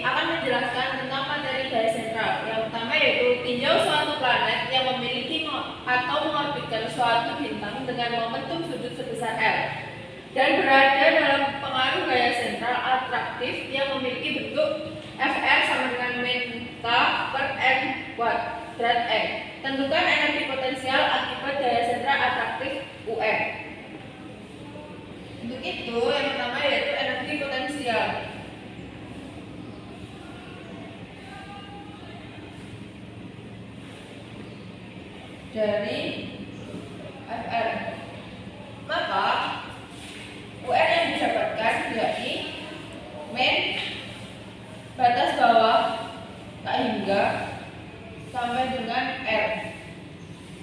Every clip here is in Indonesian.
akan menjelaskan tentang materi gaya sentral. Yang pertama yaitu tinjau suatu planet yang memiliki atau mengorbitkan suatu bintang dengan momentum sudut sebesar L dan berada dalam pengaruh gaya sentral atraktif yang memiliki bentuk Fr sama dengan min K per N kuadrat N. Tentukan energi potensial akibat gaya sentral atraktif UM. Untuk itu, yang pertama yaitu energi potensial. Dari Fr. Maka UN yang didapatkan yakni min batas bawah tak hingga sampai dengan R.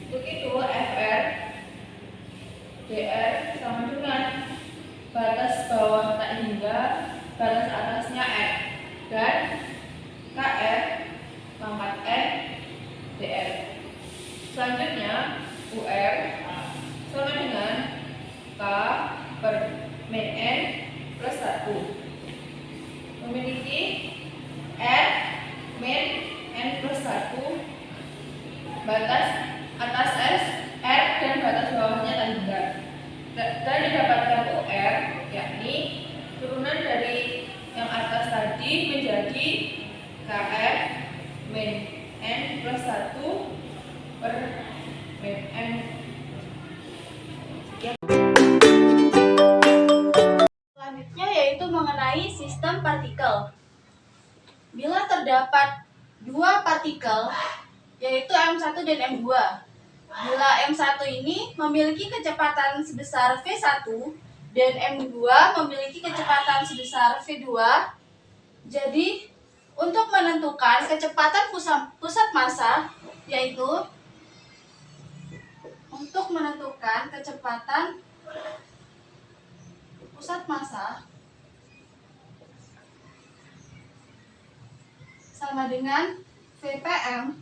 Untuk itu Fr dr sama dengan batas bawah tak hingga batas atasnya R dan Kr pangkat N dr. Selanjutnya UR sama dengan K per min N plus 1 memiliki R min N plus 1 batas atas S R dan batas bawahnya tak hingga, dan didapatkan UR yakni turunan dari yang atas tadi menjadi KR min N plus 1 per min N. Selanjutnya yaitu mengenai sistem partikel. Bila terdapat dua partikel yaitu M1 dan M2, bila M1 ini memiliki kecepatan sebesar V1 dan M2 memiliki kecepatan sebesar V2, jadi untuk menentukan kecepatan pusat massa, yaitu untuk menentukan kecepatan pusat massa sama dengan VPM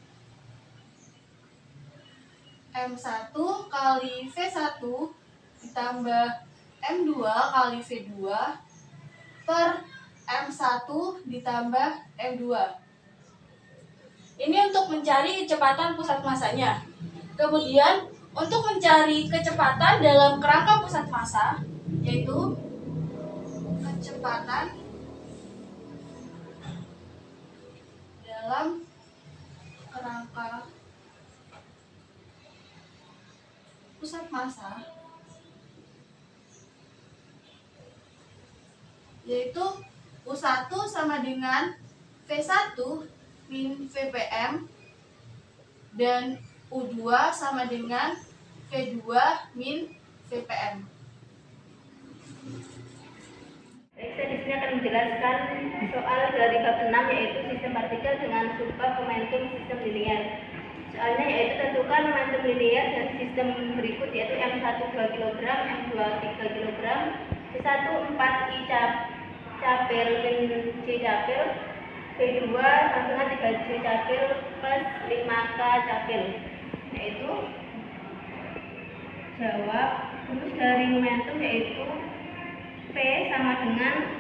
M1 kali V1 ditambah M2 kali V2 per M1 ditambah M2. Ini untuk mencari kecepatan pusat massanya. Kemudian untuk mencari kecepatan dalam kerangka pusat massa, yaitu kecepatan dalam kerangka pusat massa, yaitu U1 sama dengan V1 min VPM dan U2 sama dengan V2 min VPM. Baik, saya di sini akan menjelaskan soal dari bab 6 yaitu sistem partikel dengan subbab momentum sistem linier. Soalnya yaitu tentukan momentum linier dan sistem berikut yaitu M1 2 kg, M2 3 kg, C1 4I capil min J capil, V2 sama dengan 3J capil plus 5K capil. Yaitu jawab rumus dari momentum yaitu P sama dengan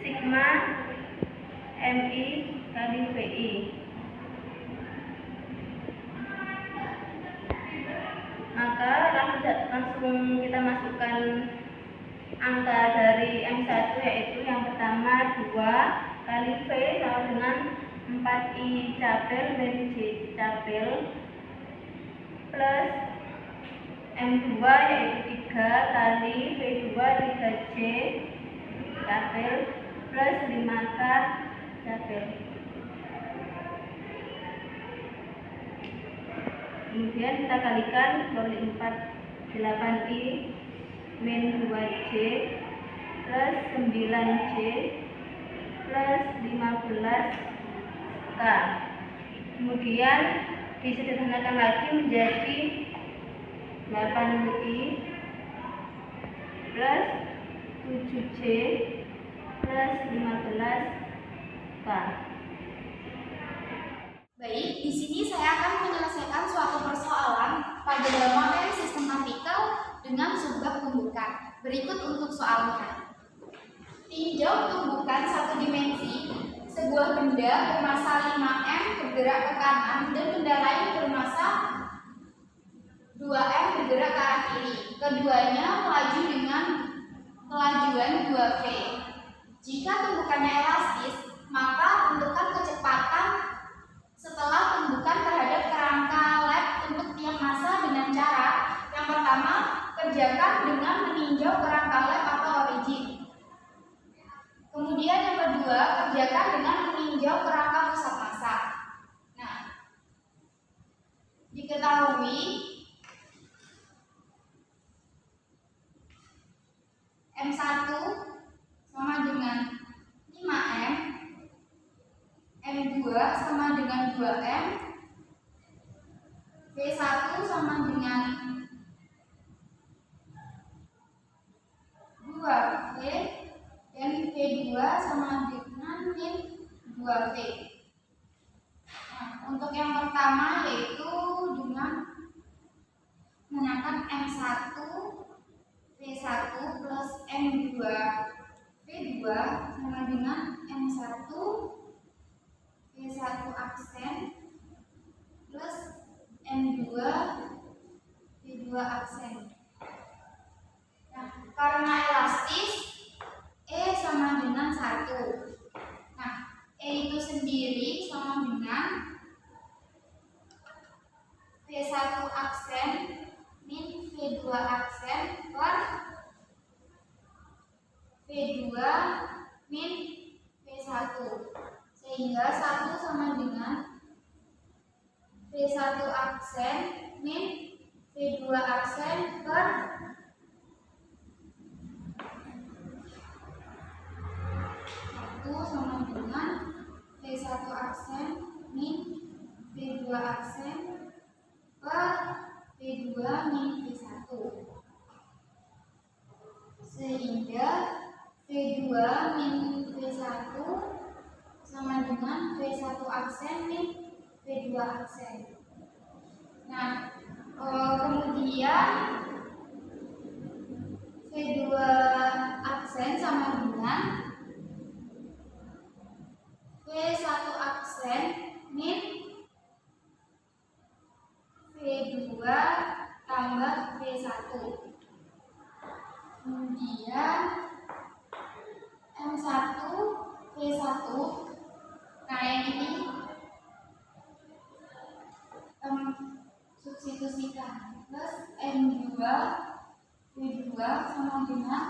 sigma MI kali VI. Maka langsung kita masukkan angka dari M1 yaitu yang pertama 2 kali V sama dengan 4I capil min J capil plus M2 yaitu 3 kali V2 3J capil plus 5K capil. Kemudian kita kalikan oleh 4 8I min 2J plus 9J plus 15K. Kemudian disederhanakan lagi menjadi 8I plus 7J plus 15K. Baik, di sini saya akan menyelesaikan suatu persoalan pada model sistem partikel dengan subbab gundukan. Berikut untuk soalnya. Meninjau tumbukan satu dimensi, sebuah benda bermassa 5M bergerak ke kanan dan benda lain bermassa 2M bergerak ke arah kiri. Keduanya melaju dengan kelajuan 2V. Jika tumbukannya elastis, maka tentukan kecepatan setelah tumbukan terhadap kerangka lab untuk tiap massa dengan cara yang pertama, kerjakan dengan meninjau kerangka lab atau origin. Kemudian yang kedua, kerjakan dengan meninjau kerangka pusat massa. Nah, diketahui M1 sama dengan 5M, M2 sama dengan 2M, V1 sama dengan 2V, dan V2 sama dengan min 2V. Nah, untuk yang pertama yaitu dengan menggunakan M1 V1 plus M2 V2 sama dengan M1 V1 aksen plus M2 V2 aksen. Nah, karena elastis E sama dengan 1. Nah, E itu sendiri sama dengan V1 aksen min V2 aksen per V2 min V1. Sehingga 1 sama dengan V1 aksen min V2 aksen per sama dengan V1 aksen min V2 aksen per V2 min V1. Sehingga V2 min V1 sama dengan V1 aksen min V2 aksen. Nah, kemudian V2 aksen sama dengan V1 aksen min V2 tambah V1. Kemudian M1 V1, nah yang ini substitusikan plus M2 V2 sama dengan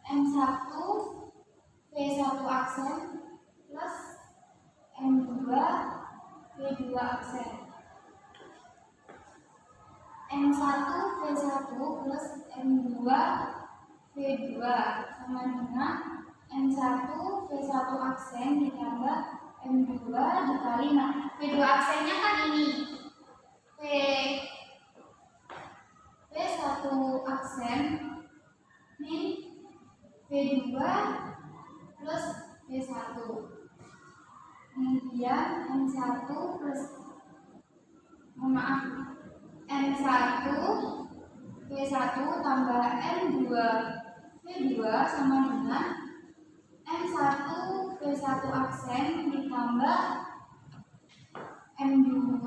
M1 V1 aksen plus M2 V2 aksen. M1 V1 plus M2 V2 sama dengan M1 V1 aksen ditambah M2 dikali, nah V2 aksennya kan ini V1 aksen min V2 plus V1. Kemudian M1 plus M1 V1 tambah M2 V2 sama dengan M1 V1 aksen ditambah M2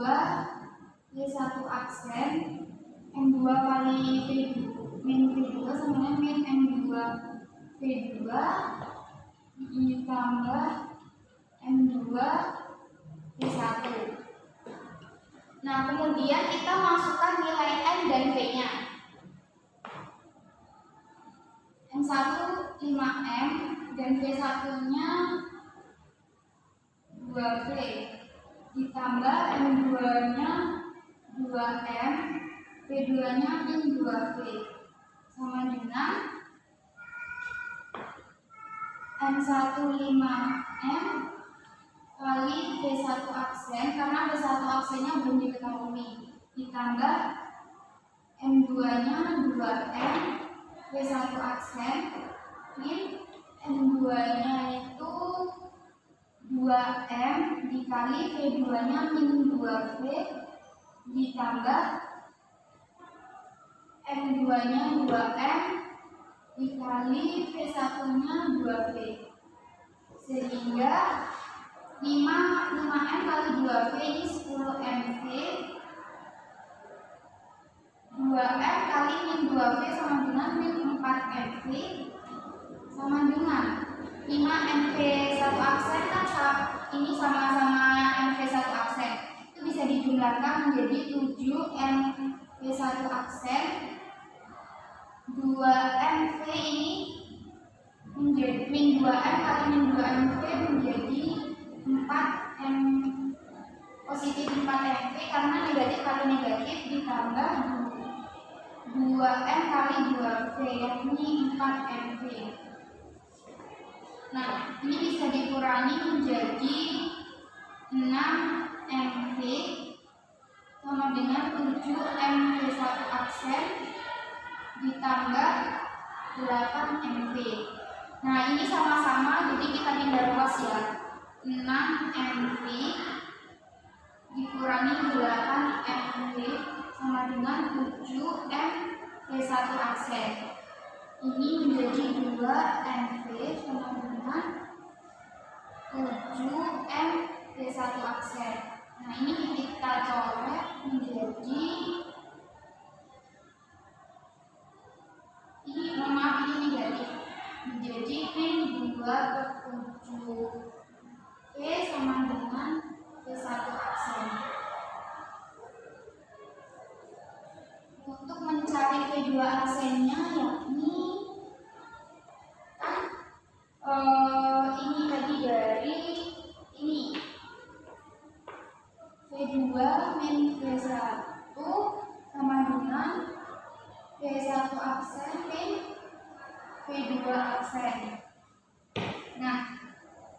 V1 aksen, M2 kali V2 min V2 sama dengan min M2 V2 ditambah M2 V1. Nah, kemudian kita masukkan nilai N dan V-nya. M1 5M dan V1-nya 2V ditambah M2-nya 2M, V2-nya min 2V sama dengan M1 5M kali V1 aksen, karena V1 aksennya belum diketahui, ditambah M2-nya 2M V1 aksen min M2-nya itu 2M dikali V2-nya min 2V ditambah M2-nya 2M dikali V1-nya 2V sehingga 5M kali 2V ini 10 MV, 2M kali min 2V sama dengan min 4 MV sama dengan 5 MV satu aksen kan ini sama-sama MV satu aksen, itu bisa dijumlahkan menjadi 7 MV satu aksen. 2 MV ini menjadi min 2M kali min 2MV menjadi 4M positif 4 MV, karena negatif kali negatif ditambah 2M kali 2V yakni 4 MV. Nah, ini bisa dikurangi menjadi 6 MV sama dengan 7 MV satu aksen ditambah 8 MV. Nah, ini sama-sama, jadi kita tinggal ruas ya. 6 MV dikurangi 8 MV sama dengan 7 MV satu aksen. Ini menjadi 2 MV sama dengan 7 MV satu aksen. Nah, ini kita coret menjadi ini negatif, menjadi min 2/7 V sama dengan V1 aksen. Untuk mencari V2 aksennya yakni ini tadi dari ini V2 min V1 sama dengan V1 aksen min V2 aksen. Nah,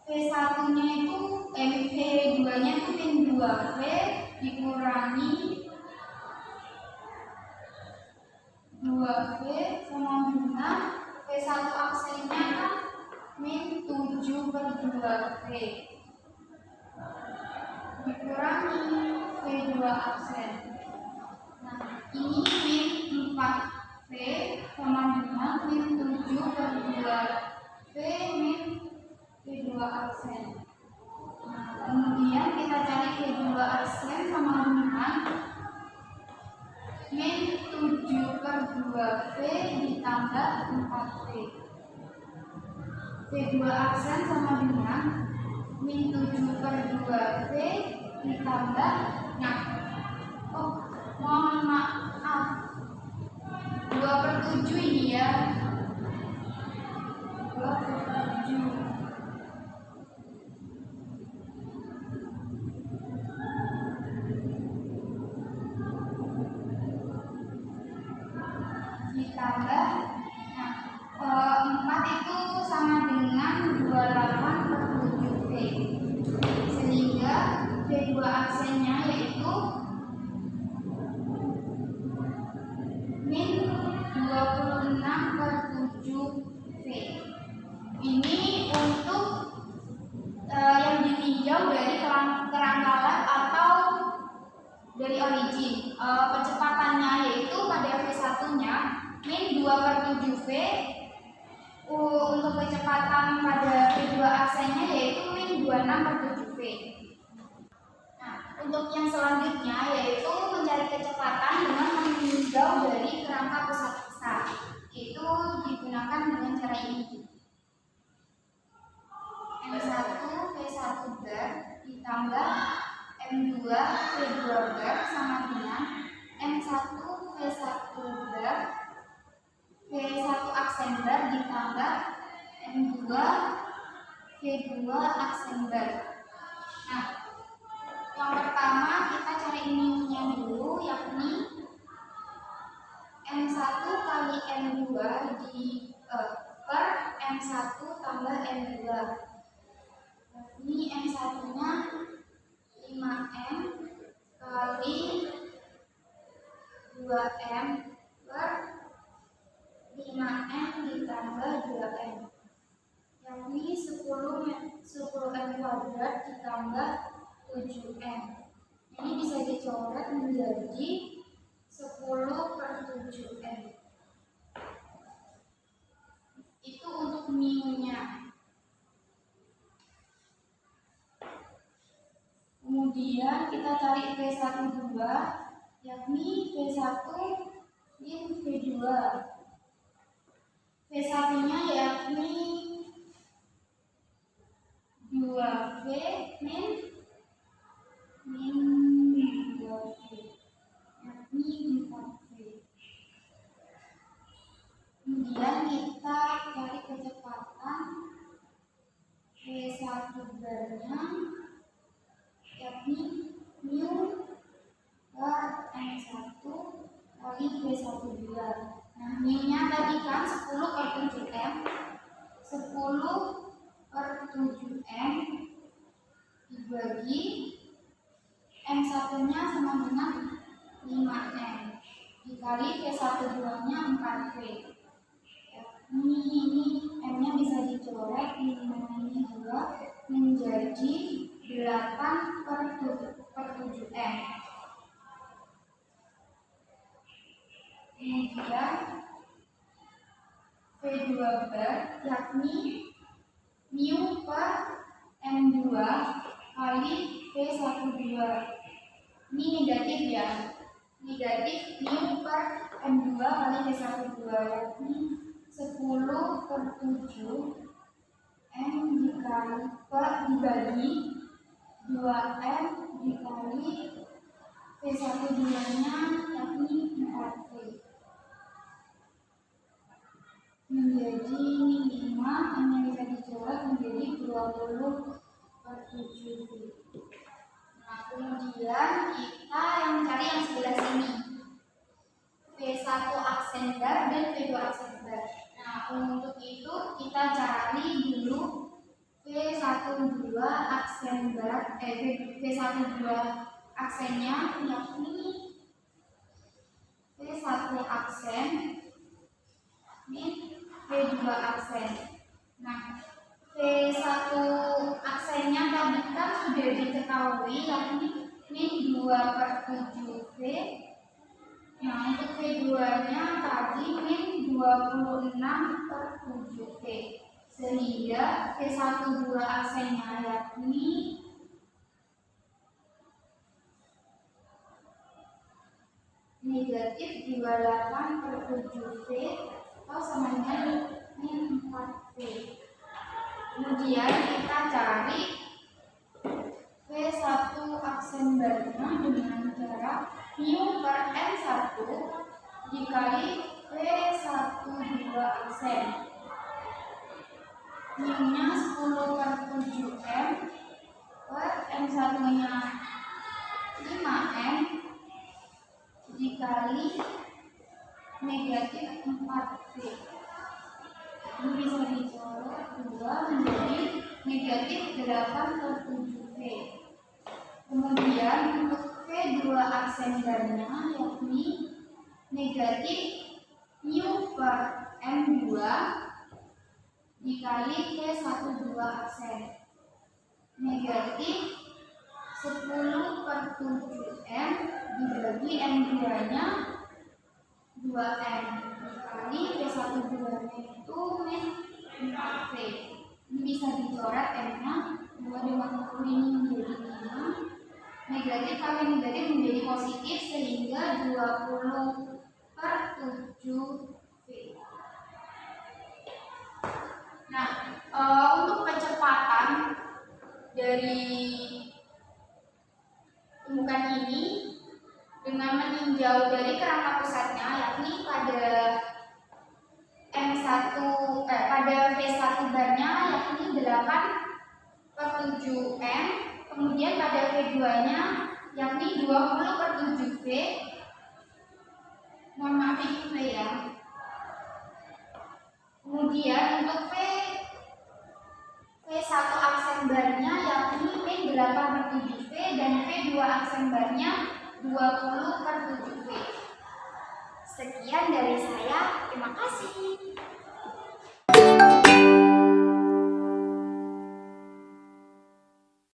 V1-nya itu V2-nya itu min 2V dikurangi 2V sama dengan V1 aksennya kan min 7/2V dikurangi V2 aksen. Nah, ini min 4V sama dengan min 7/2V min V2 aksen. Nah, kemudian kita cari V2 aksen sama dengan min 7/2V ditambah 4V. V2 aksen sama dengan min 7/2V ditambah, mohon maaf, 2/7 ini ya, 2/7. Ditambah 4 itu sama dengan 28/7V, sehingga V2 aksennya yaitu min 26/7V. Ini untuk yang ditinjau dari kerangka lab atau dari origin. Kecepatannya yaitu pada V1-nya min 2/7V, untuk kecepatan pada V2 aksennya yaitu min 26/7V. Nah, untuk yang selanjutnya yaitu mencari kecepatan dengan meninjau dari kerangka pusat besar. Itu digunakan dengan cara ini. M1 V1 bar ditambah M2 V2 bar sama dengan M1 V1 bar V1 aksen bar ditambah M2 V2 aksen bar. Nah, yang pertama kita cari minimumnya dulu, yakni M1 kali M2 per M1 tambah M2. Ini M1-nya 5M kali 2M per 5M ditambah 2M, yakni 10M kuadrat ditambah 7M. Ini bisa dicoret menjadi 10/7M. Itu untuk mu-nya. Kemudian kita cari V1 2, yakni V1 min V2. V1-nya yakni 2V min 2V, yakni 4V. Kemudian kita cari kecepatan V1 barnya, yakni mu per M1 kali V1 2. Nah, mu-nya tadi kan 10 per 7M. 10 per 7M dibagi M1-nya sama dengan 5M dikali V1 2-nya 4V. Ini M-nya bisa dicoret, 5 ini 2 menjadi 8 per 7M. Kemudian V2 bar yakni mu per M2 kali V1 2. Ini negatif ya, negatif mu per M2 kali V1 2 yakni 10 per 7 M dibagi 2M dikali V1 2-nya yakni 4V menjadi 5, M-nya bisa dicoret menjadi 20 per 7V. Nah, kemudian kita yang cari yang sebelah sini, V1 aksen bar dan V2 aksen bar. Nah, untuk itu kita cari dulu V1 2 aksen bar, V1 2 aksennya yakni V1 aksen min V2 aksen. Nah, V1 aksennya tadi kan sudah diketahui yakni min 2 per 7V. Nah, untuk V2-nya tadi min 26 per 7V. Sehingga V1 2 aksennya yakni negatif 28 per 7V atau sama dengan min 4V. Kemudian kita cari V1 aksen barnya dengan cara mu per M1 dikali V1 2 aksen. Mu-nya 10 per 7M per M1-nya 5M dikali negatif 4V. Ini bisa dicoret 2 menjadi negatif 8 per 7V. Kemudian untuk V2 aksen barnya yakni negatif mu per M2 dikali V1 2 aksen. Negatif 10 per 7M dibagi M2-nya 2M dikali V1 2-nya itu min 4V. Ini bisa dicoret M-nya 2 50 ini menjadi 5. Negatif kali negatif menjadi positif sehingga 20 per 7V. Nah, untuk kecepatan dari tumpukan ini dengan meninjau dari kerangka pusatnya yakni pada pada V1 barnya yakni 8 per 7M, kemudian pada V2-nya yakni 20 per 7V. Mohon maaf ini V ya. Kemudian untuk V1 aksen barnya yakni min 8 per 7V dan V2 aksen barnya 20 per 7V. Sekian dari saya, terima kasih.